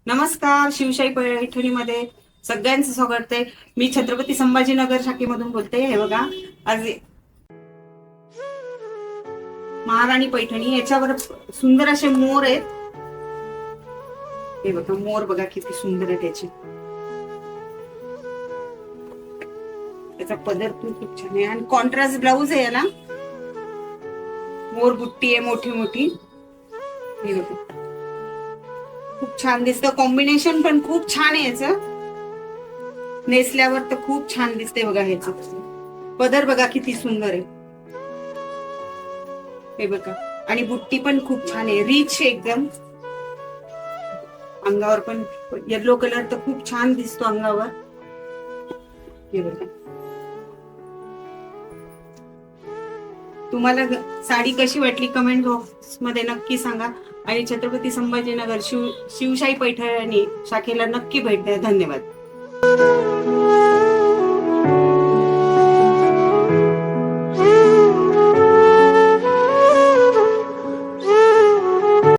नमस्कार. शिवशाही पैठणीमध्ये सगळ्यांचं स्वागत आहे. मी छत्रपती संभाजीनगर शाखेमधून बोलते. हे बघा, आज महाराणी पैठणी, याच्यावर सुंदर असे मोर आहेत. हे बघा, मोर बघा किती सुंदर आहे त्याचे. त्याचा पदर पण खूप छान आहे आणि कॉन्ट्रास्ट ब्लाऊज आहे याला. मोर बुट्टी आहे मोठी मोठी. हे बघा, खूप छान दिसतं. कॉम्बिनेशन पण खूप छान आहे याचं. नेसल्यावर तर खूप छान दिसते बघा. ह्याच पदर बघा किती सुंदर आहे. हे बघा, आणि बुट्टी पण खूप छान आहे, रिच एकदम. अंगावर पण येलो कलर तर खूप छान दिसतो अंगावर. हे बघा, तुम्हाला साडी कशी वाटली कमेंट बॉक्स मध्ये नक्की सांगा. आणि छत्रपती संभाजीनगर शिवशाही पैठणी शाखेला नक्की भेट द्या. धन्यवाद.